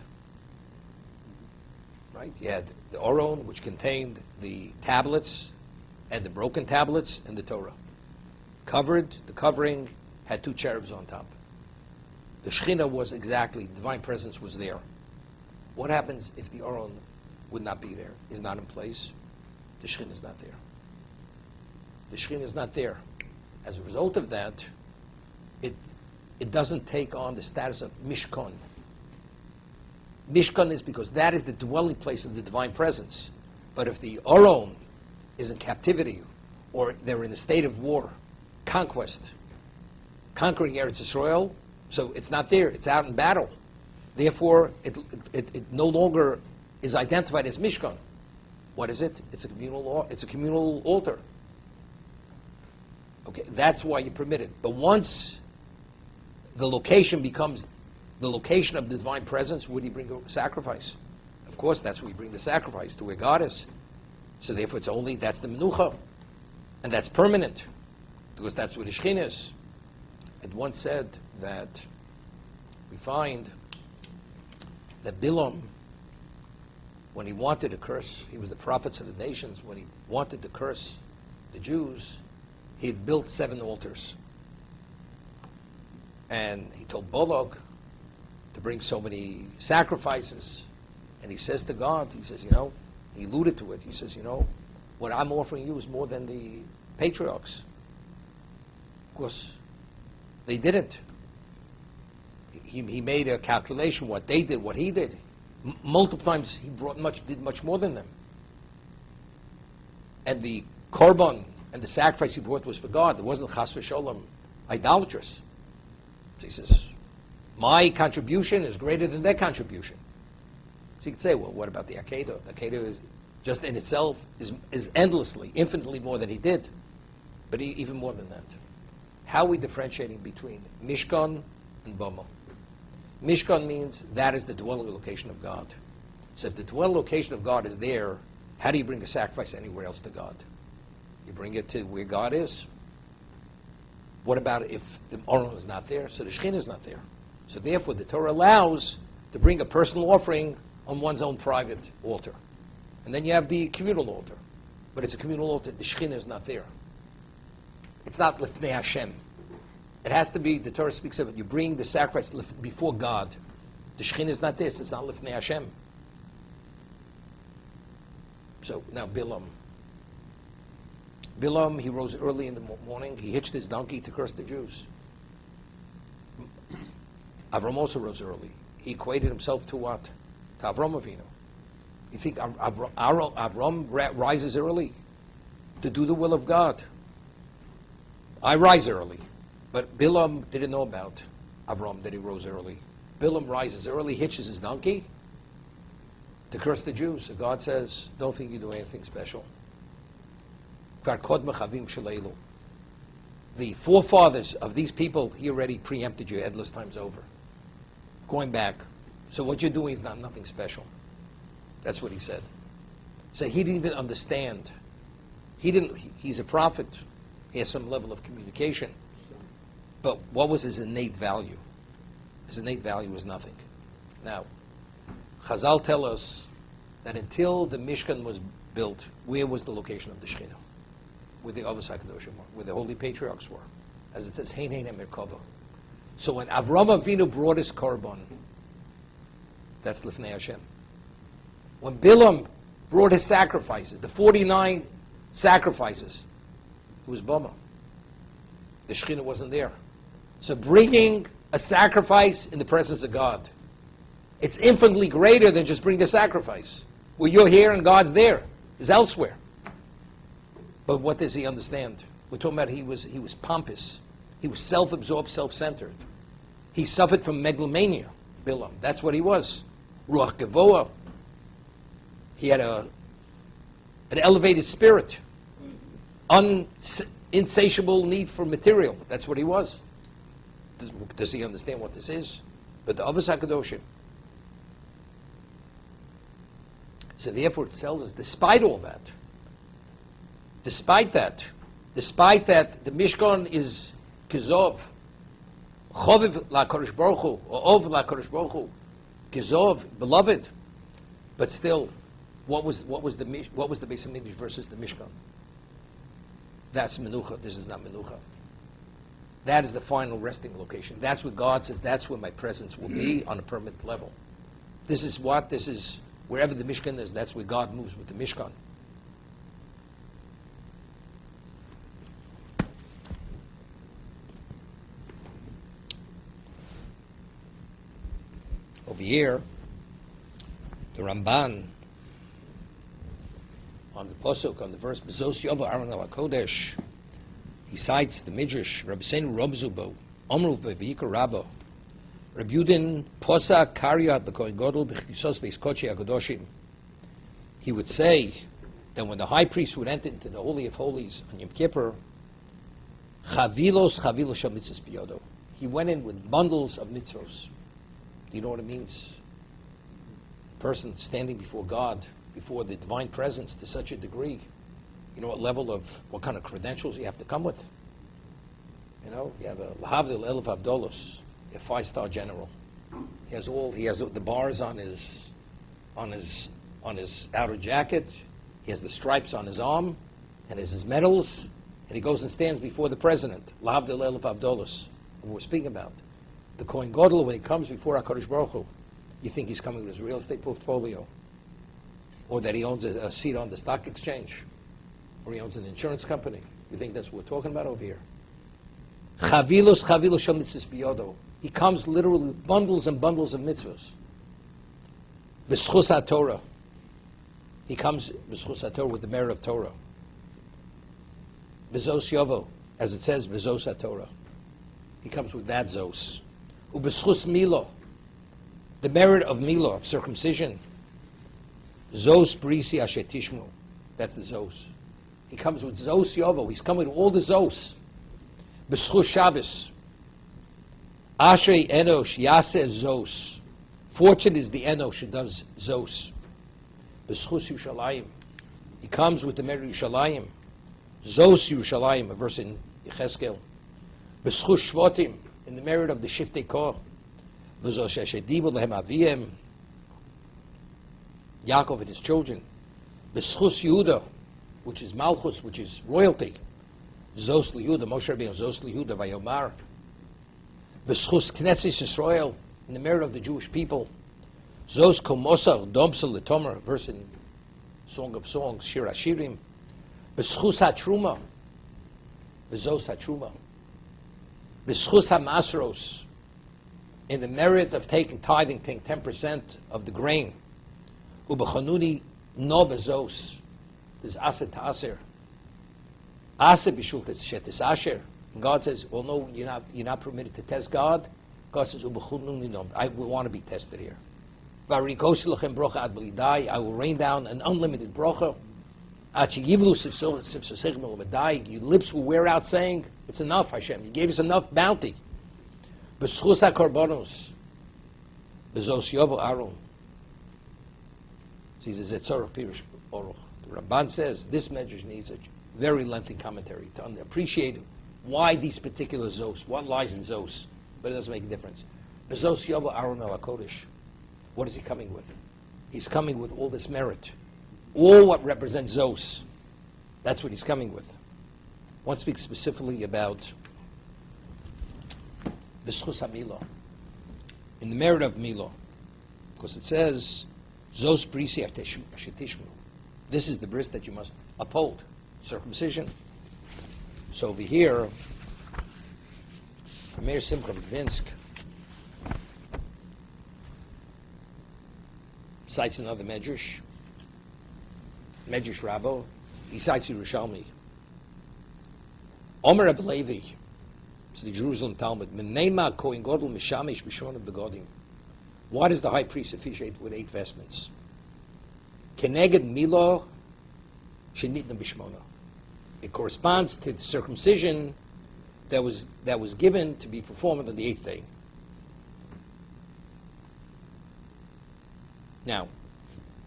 Right? You had the Aron, which contained the tablets and the broken tablets and the Torah. The covering had two cherubs on top. The Shekhinah was exactly, the divine presence was there. What happens if the Aron would not be there, is not in place? The Shekhinah is not there. The Shekhinah is not there. As a result of that, it doesn't take on the status of Mishkan. Mishkan is because that is the dwelling place of the divine presence. But if the Aron is in captivity, or they're in a state of war, conquest, conquering Eretz Yisrael, so it's not there, it's out in battle. Therefore, it no longer is identified as Mishkan. What is it? It's a communal altar. Okay, that's why you permit it. But once the location becomes the location of the divine presence, where do you bring a sacrifice? Of course, that's where you bring the sacrifice, to where God is. So therefore, that's the menucha. And that's permanent, because that's where the Shekhinah is. It once said that we find that Bilam, when he wanted to curse, he was the prophet of the nations, when he wanted to curse the Jews, he had built 7 altars. And he told Balak to bring so many sacrifices. And he says to God, he says, he alluded to it, he says, what I'm offering you is more than the patriarchs. Of course, they didn't. He made a calculation, what they did, what he did. Multiple times he did much more than them. And the korban and the sacrifice he brought was for God. It wasn't chas v'sholom, idolatrous. So he says, my contribution is greater than their contribution. So you could say, well, what about the Akedah? The Akedah is just in itself is endlessly, infinitely more than he did. But even more than that. How are we differentiating between Mishkan and Bama? Mishkan means that is the dwelling location of God. So if the dwelling location of God is there, how do you bring a sacrifice anywhere else to God? You bring it to where God is. What about if the Aron is not there? So the Shekhinah is not there. So therefore the Torah allows to bring a personal offering on one's own private altar. And then you have the communal altar. But it's a communal altar. The Shekhinah is not there. It's not Lifnei Hashem. It has to be, the Torah speaks of it, you bring the sacrifice before God. The Shekhinah is not there, so it's not Lifnei Hashem. So now Bilam. Bilam, he rose early in the morning. He hitched his donkey to curse the Jews. Avram also rose early. He equated himself to what? To Avram Avinu. You think Avram rises early to do the will of God? I rise early. But Bilam didn't know about Avram, that he rose early. Bilam rises early, hitches his donkey to curse the Jews. So God says, don't think you do anything special. The forefathers of these people, he already preempted you, endless times over. Going back. So what you're doing is nothing special. That's what he said. So he didn't even understand. He's a prophet. He has some level of communication. But what was his innate value? His innate value was nothing. Now, Chazal tell us that until the Mishkan was built, where was the location of the Shekhinah? Where the Avos HaKadoshim were, where the holy patriarchs were. As it says, Hein Hein Merkava. So when Avram Avinu brought his korban, that's Lifnei Hashem. When Bilam brought his sacrifices, the 49 sacrifices, it was Bama. The Shekhinah wasn't there. So bringing a sacrifice in the presence of God, it's infinitely greater than just bringing a sacrifice. Where you're here and God's there, is elsewhere. But what does he understand? We're talking about he was pompous. He was self-absorbed, self-centered. He suffered from megalomania, Bilam. That's what he was. Ruach Gavoa. He had an elevated spirit. Insatiable need for material. That's what he was. Does he understand what this is? But the Avos HaKadoshim. So therefore it tells us, despite all that, despite that, the Mishkan is Kizov, Choviv LaKadosh Baruch Hu, or Ov LaKadosh Baruch Hu, Kizov, beloved, but still, what was the Beis Hamikdash versus the Mishkan? That's Menucha. This is not Menucha. That is the final resting location. That's what God says, that's where my presence will be on a permanent level. This is what? This is wherever the Mishkan is, that's where God moves with the Mishkan. Over here, the Ramban, on the Pasuk, on the verse, Bezos Yovo Aron Al HaKodesh, he cites the Midrash, Rabbi Seinu Robzubo, Omru V'Yikar Rabbo, Rabbi Yudin Posa Karyat B'Kohen Gadol B'Chtisos Beis Kodesh HaKadoshim. He would say that when the high priest would enter into the Holy of Holies on Yom Kippur, Chavilos Shal Mitzvos B'Yodo. He went in with bundles of mitzvos. Do you know what it means? A person standing before God, before the divine presence to such a degree. You know what kind of credentials you have to come with. You know, you have a Lahavdil Elef Abdolos, a 5-star general. He has the bars on his outer jacket. He has the stripes on his arm, and his medals, and he goes and stands before the president. Lahavdil Elef Abdolos. What we're speaking about. The Kohen Gadol, when he comes before HaKadosh Baruch Hu, you think he's coming with his real estate portfolio, or that he owns a seat on the stock exchange, or he owns an insurance company. You think that's what we're talking about over here? Chavilos shel mitzvos biyodo. He comes literally with bundles and bundles of mitzvahs. B'schus HaTorah. He comes b'schus HaTorah with the merit of Torah. B'zos Yovo, as it says, b'zos HaTorah. He comes with that zos. U'b'schus Milo, the merit of Milo, of circumcision. Zos Brisi Asher Tishmu. That's the zos. He comes with zos Yovo. He's coming with all the zos. B'schus Shabbos. Acharei Enosh Yaseh Zos. Fortunate is the Enosh who does Zos. B'schus Yerushalayim. He comes with the merit of Yerushalayim. Zos Yerushalayim, a verse in Yecheskel. B'schus Shvotim, in the merit of the Shiftei Koch. V'zos Shedibu Lehem Aviem. Yaakov and his children. B'schus Yehuda, which is Malchus, which is royalty. Zos Yehuda, Moshe Rabbeinu, Zos Yehuda Vayomar. B'schus Knesset Yisrael, in the merit of the Jewish people. Zos Komosa Domsa L'Tomer, verse in Song of Songs, Shir Hashirim. B'schus HaTruma, B'zos HaTruma. B'schus HaMasros, in the merit of taking tithing, taking 10% of the grain. U'b'chanuni no b'zos, there's Aser Ta'aser. Aser b'shul shetis Asher. God says, well, no, you're not permitted to test God. God says, I want to be tested here. I will rain down an unlimited bracha. Your lips will wear out saying, it's enough, Hashem. You gave us enough bounty. B'schus HaKorbanos. B'zos Yovo Aron. He says, Zetzorach Pirush Oruch. The Ramban says, this measure needs a very lengthy commentary to appreciate why these particular zos, what lies in zos, but it doesn't make a difference. Zos Yovo Aron al HaKodesh. What is he coming with? He's coming with all this merit. All what represents zos. That's what he's coming with. I want to speak specifically about B'schus HaMilo, in the merit of Milo. Because it says, Zos Brisi Asher Tishmu. This is the bris that you must uphold. Circumcision. So over here, Meir Simcha Vinsk cites another Medrash Rabbo. He cites Yerushalmi. Omer Reb Levi, it's the Jerusalem Talmud. Menema Kohen Gadol Mishamish B'Shona Begodim. Why does the high priest officiate with 8 vestments? Keneged Milo Shenitna B'Shmona. It corresponds to the circumcision that was given to be performed on the 8th day. Now,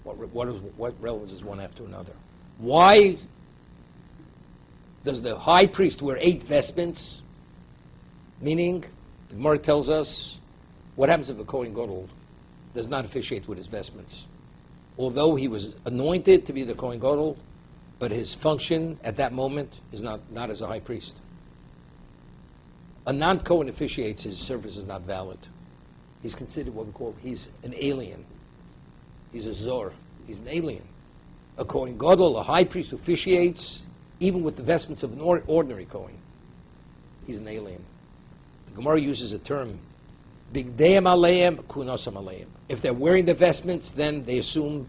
what relevance is one after another? Why does the high priest wear 8 vestments? Meaning, the Gemara tells us, what happens if a Kohen Gadol does not officiate with his vestments? Although he was anointed to be the Kohen Gadol, but his function at that moment is not as a high priest. A non-Kohen officiates, his service is not valid. He's considered what we call, he's an alien. He's a Zor. He's an alien. A Kohen Gadol, a high priest, officiates even with the vestments of an ordinary Kohen. He's an alien. The Gemara uses a term, Bigdeim aleim, kunosam aleim. If they're wearing the vestments, then they assume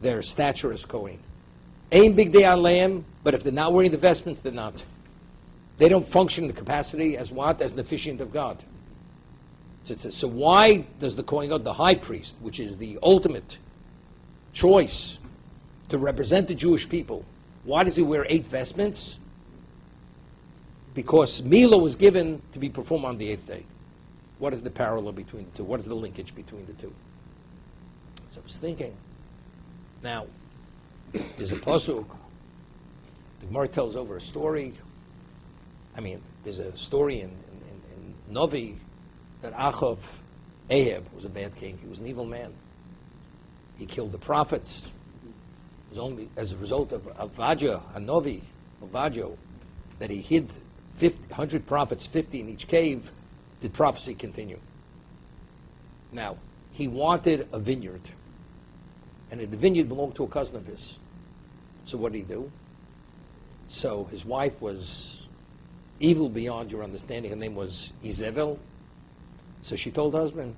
their stature as Kohen. Aim bigdei aleim, but if they're not wearing the vestments, they're not. They don't function in the capacity as what? As an officiant of God. So why does the Kohen Gadol, the high priest, which is the ultimate choice to represent the Jewish people, why does he wear 8 vestments? Because Milo was given to be performed on the 8th day. What is the parallel between the two? What is the linkage between the two? So I was thinking, now, there's a pasuk. The Gemara tells over a story. I mean, there's a story in Novi that Ahab was a bad king. He was an evil man. He killed the prophets. It was only as a result of Avadia, a Novi, Avadio, that he hid 100 prophets, 50 in each cave, did prophecy continue. Now, he wanted a vineyard. And the vineyard belonged to a cousin of his. So what did he do? So his wife was evil beyond your understanding. Her name was Izebel. So she told her husband,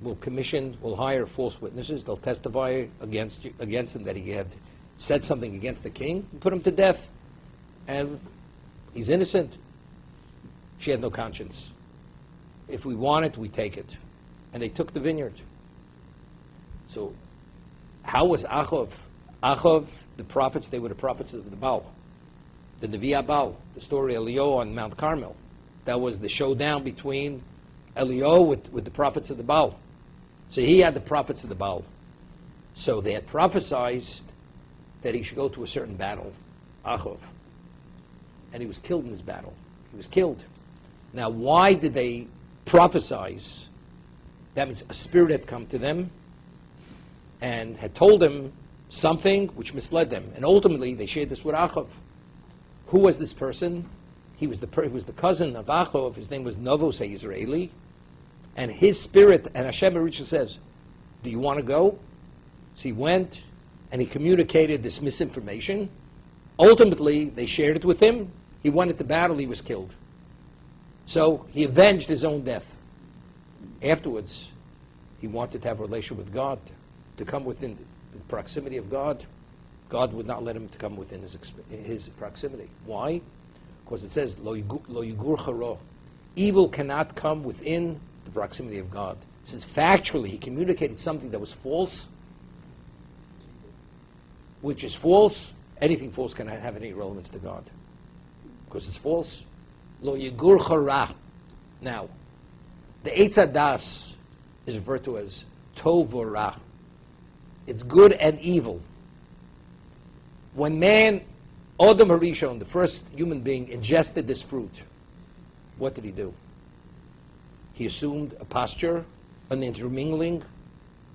will hire false witnesses. They'll testify against him that he had said something against the king, and put him to death. And he's innocent. She had no conscience. If we want it, we take it. And they took the vineyard. So, how was Achov? Achov, the prophets, they were the prophets of the Baal. The Nevi'ah Baal, the story of Eliyahu on Mount Carmel. That was the showdown between Eliyahu with the prophets of the Baal. So he had the prophets of the Baal. So they had prophesied that he should go to a certain battle, Achov. And he was killed in this battle. He was killed. Now, why did they prophesize? That means a spirit had come to them and had told them something which misled them. And ultimately, they shared this with Achov. Who was this person? He was the cousin of Achov. His name was Novos Israeli. And his spirit, and Hashem Arisha says, do you want to go? So he went, and he communicated this misinformation. Ultimately, they shared it with him. He went into battle, he was killed. So he avenged his own death. Afterwards, he wanted to have a relation with God, to come within the proximity of God. God would not let him to come within his proximity. Why? Because it says, Lo yigur charo. Evil cannot come within the proximity of God. Since factually he communicated something that was false, which is false, anything false cannot have any relevance to God. Because it's false. Lo yigur chara. Now, the Eitz Hadas is referred to as tov v'ra. It's good and evil. When man, Adam Harishon, the first human being, ingested this fruit, what did he do? He assumed a posture, an intermingling,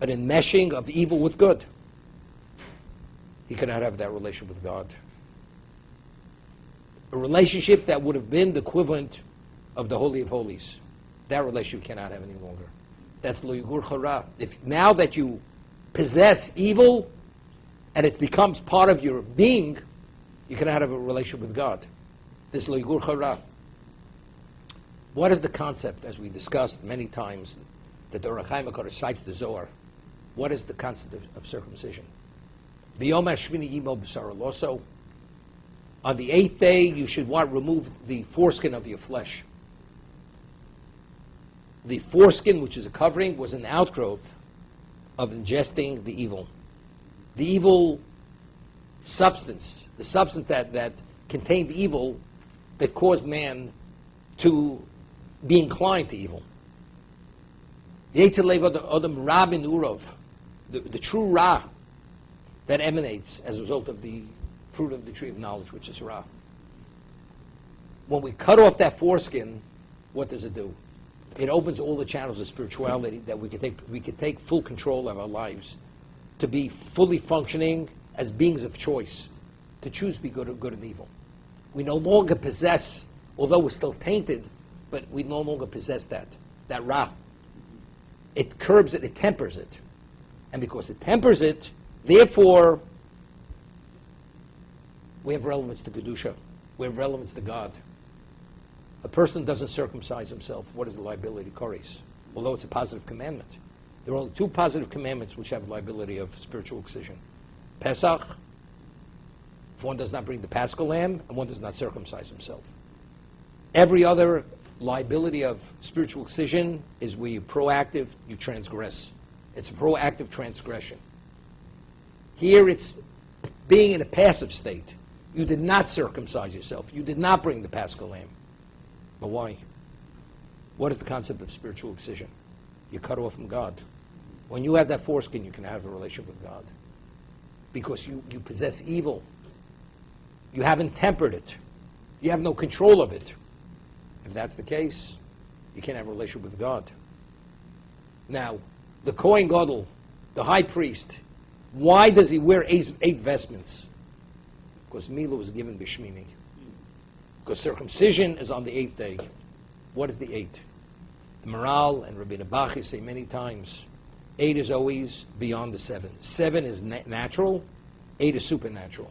an enmeshing of evil with good. He could not have that relationship with God. A relationship that would have been the equivalent of the Holy of Holies. That relationship cannot have any longer. That's lo yigur chara. If now that you possess evil, and it becomes part of your being, you cannot have a relationship with God. This lo yigur chara. What is the concept, as we discussed many times, that the Orach Chaim HaKadosh cites the Zohar? What is the concept of circumcision? V'yom hashmini imo b'sar loso. On the 8th day, you should remove the foreskin of your flesh. The foreskin, which is a covering, was an outgrowth of ingesting the evil. The evil substance, the substance that contained evil, that caused man to be inclined to evil. The Yetzer Lev Adam Ra bin Urov, the true Ra that emanates as a result of the fruit of the tree of knowledge, which is Ra. When we cut off that foreskin, what does it do? It opens all the channels of spirituality that we could take full control of our lives, to be fully functioning as beings of choice, to choose to be good and evil. We no longer possess, although we're still tainted, but we no longer possess that Ra. It curbs it, it tempers it. And because it tempers it, therefore, we have relevance to Kedusha. We have relevance to God. A person doesn't circumcise himself. What is the liability? Koris. Although it's a positive commandment. There are only 2 positive commandments which have liability of spiritual excision. Pesach, if one does not bring the Paschal lamb, and one does not circumcise himself. Every other liability of spiritual excision is where you're proactive, you transgress. It's a proactive transgression. Here it's being in a passive state. You did not circumcise yourself. You did not bring the Paschal lamb. But why? What is the concept of spiritual excision? You're cut off from God. When you have that foreskin, you can have a relationship with God. Because you possess evil. You haven't tempered it. You have no control of it. If that's the case, you can't have a relationship with God. Now, the Kohen Gadol, the high priest, why does he wear 8 vestments? Because Mila was given Bishmini. Because circumcision is on the 8th day. What is the 8th? The Maral and Rabbi Nabachi say many times, 8 is always beyond the 7. 7 is natural, 8 is supernatural.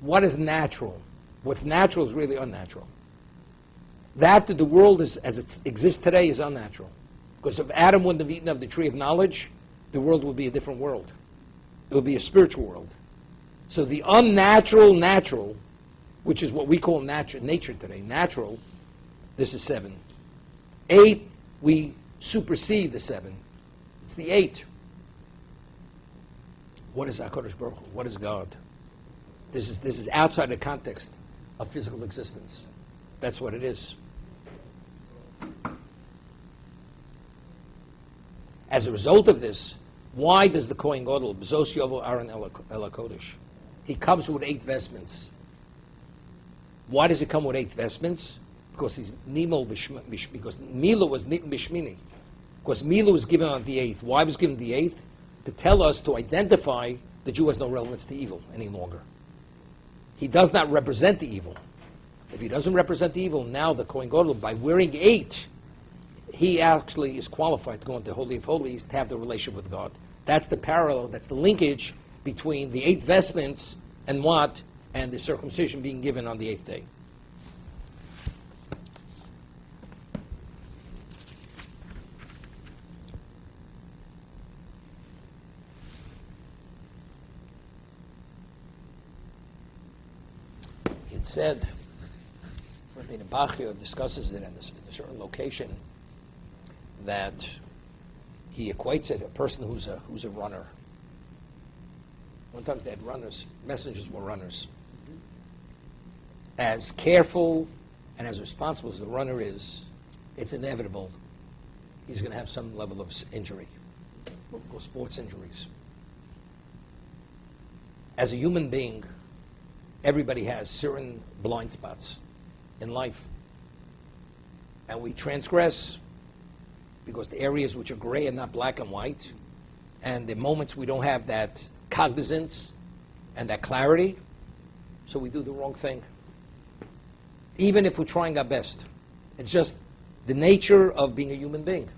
What is natural? What's natural is really unnatural. That the world as it exists today is unnatural. Because if Adam wouldn't have eaten of the tree of knowledge, the world would be a different world. It would be a spiritual world. So the unnatural natural, which is what we call nature today, natural, this is 7. 8, we supersede the 7. It's the 8. What is HaKadosh Baruch Hu? What is God? This is outside the context of physical existence. That's what it is. As a result of this, why does the Kohen Gadol, B'zos Yovo Aaron El HaKodesh, he comes with 8 vestments? Why does he come with 8 vestments? Because he's Nimol because Mila was Bishmini. Because Mila was given on the 8th. Why was given the 8th? To tell us, to identify the Jew has no relevance to evil any longer. He does not represent the evil. If he doesn't represent the evil, now the Kohen Gadol, by wearing 8, he actually is qualified to go into Holy of Holies to have the relationship with God. That's the parallel, that's the linkage between the 8 vestments and what? And the circumcision being given on the 8th day. It said, Rabbi Bachia discusses it in a certain location, that he equates it, a person who's a runner. One time they had runners, messengers were runners. As careful and as responsible as the runner is, it's inevitable he's going to have some level of injury, or sports injuries. As a human being, everybody has certain blind spots in life. And we transgress because the areas which are gray and not black and white, and the moments we don't have that cognizance and that clarity, so we do the wrong thing. Even if we're trying our best. It's just the nature of being a human being.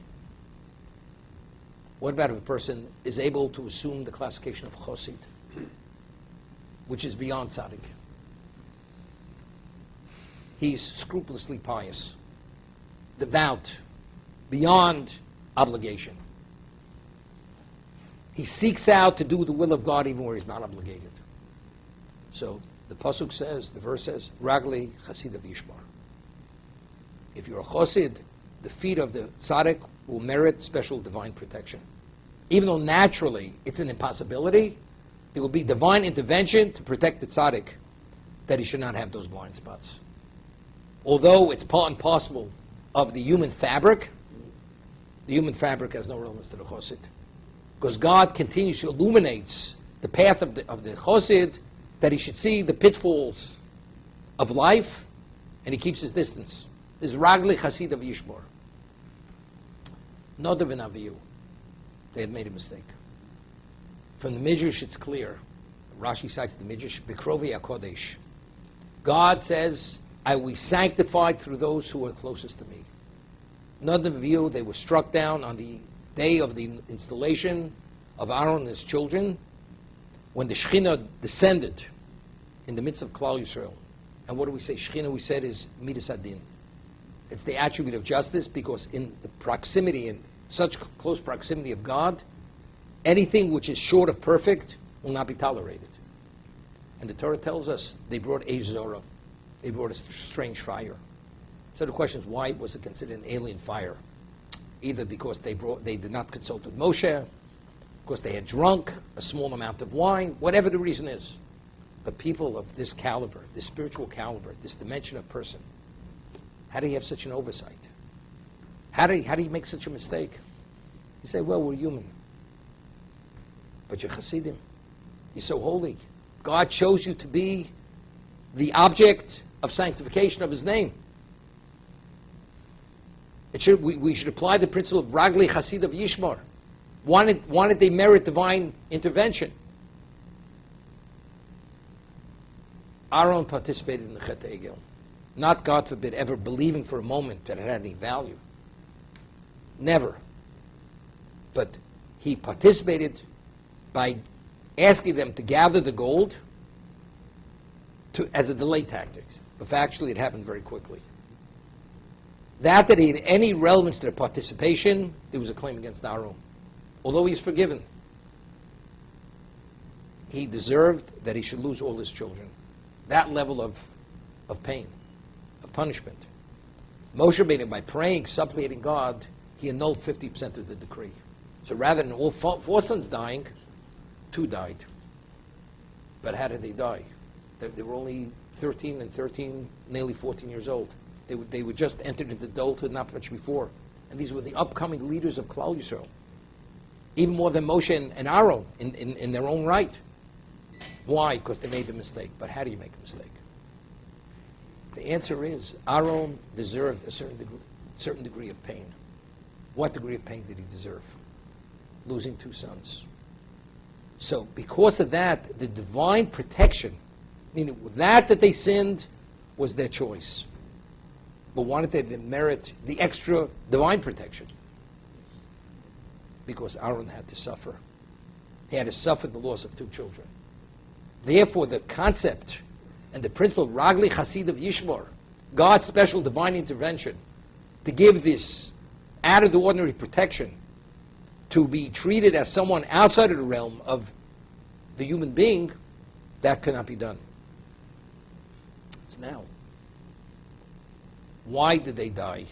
What about if a person is able to assume the classification of chosid, which is beyond tzaddik? He's scrupulously pious, devout, beyond obligation. He seeks out to do the will of God even where he's not obligated. So the pasuk says, the verse says, Ragli Chasidav Yishmar. If you're a chosid, the feet of the tzaddik will merit special divine protection. Even though naturally it's an impossibility, there will be divine intervention to protect the tzaddik, that he should not have those blind spots. Although it's part and parcel of the human fabric has no relevance to the chosid. Because God continues to illuminate the path of the chosid, that he should see the pitfalls of life, and he keeps his distance. This is Ragli Chasidav Yishmor. Nadav and Avihu, they had made a mistake. From the Midrash, it's clear. Rashi cites the Midrash, Bikrovi HaKodesh. God says, I will be sanctified through those who are closest to me. Nadav and Avihu, they were struck down on the day of the installation of Aaron and his children, when the Shekhinah descended in the midst of Klal Yisrael. And what do we say? Shekhinah, we said, is Midas Adin. It's the attribute of justice, because in the proximity, in such close proximity of God, anything which is short of perfect will not be tolerated. And the Torah tells us they brought Eish Zorah. They brought a strange fire. So the question is, why was it considered an alien fire? Either because they did not consult with Moshe, because they had drunk a small amount of wine, whatever the reason is. But people of this caliber, this spiritual caliber, this dimension of person, how do you have such an oversight? How do you make such a mistake? You say, well, we're human. But you're Hasidim. You're so holy. God chose you to be the object of sanctification of his name. We should apply the principle of Ragli Chasidav Yishmar. Why did they merit divine intervention? Aaron participated in the Chet Egel. Not, God forbid, ever believing for a moment that it had any value. Never. But he participated by asking them to gather the gold as a delay tactic. But actually it happened very quickly. That he had any relevance to their participation, there was a claim against Aaron. Although he's forgiven, he deserved that he should lose all his children. That level of pain, of punishment. Moshe Rabbeinu, by praying, supplicating God, he annulled 50% of the decree. So rather than all four sons dying, 2 died. But how did they die? They were only 13 and 13, nearly 14 years old. They were just entered into adulthood not much before. And these were the upcoming leaders of Klal Yisrael. Even more than Moshe and Aaron in their own right. Why? Because they made the mistake. But how do you make a mistake? The answer is Aaron deserved a certain degree of pain. What degree of pain did he deserve? Losing 2 sons. So because of that, the divine protection, meaning that they sinned was their choice. But why did they merit the extra divine protection? Because Aaron had to suffer. He had to suffer the loss of 2 children. Therefore, the concept and the principle of Ragli Chasidav Yishmor, God's special divine intervention, to give this out-of-the-ordinary protection, to be treated as someone outside of the realm of the human being, that cannot be done. It's now. Why did they die?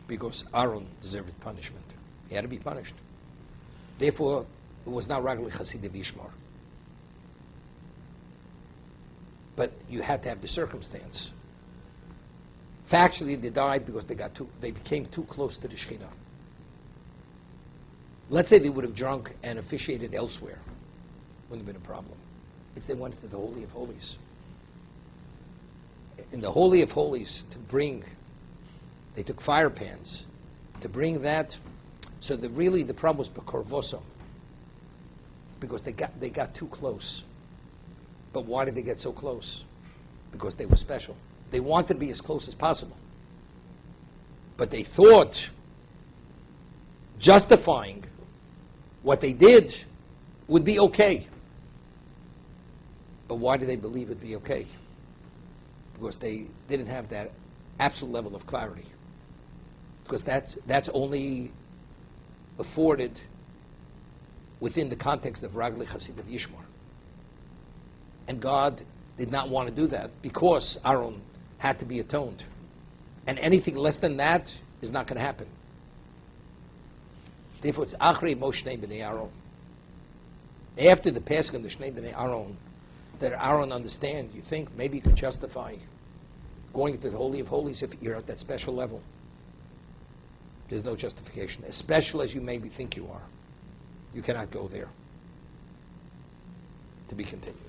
Because Aaron deserved punishment. He had to be punished. Therefore, it was not Ragli Chasidav Yishmor. But you had to have the circumstance. Factually, they died because they became too close to the Shekhinah. Let's say they would have drunk and officiated elsewhere. Wouldn't have been a problem. If they went to the Holy of Holies. In the Holy of Holies, they took fire pans to bring that. So the problem was Bekorvoso. Because they got too close. But why did they get so close? Because they were special. They wanted to be as close as possible. But they thought justifying what they did would be okay. But why did they believe it'd be okay? Because they didn't have that absolute level of clarity. Because that's only afforded within the context of Ragli Chasidav Yishmor. And God did not want to do that because Aaron had to be atoned. And anything less than that is not going to happen. Therefore, it's Acharei Mos Shnei B'nei Aaron. After the passing of the Shnei B'nei Aaron, that Aaron understand, you think maybe you could justify going to the Holy of Holies if you're at that special level. There's no justification. As special as you maybe think you are, you cannot go there. To be continued.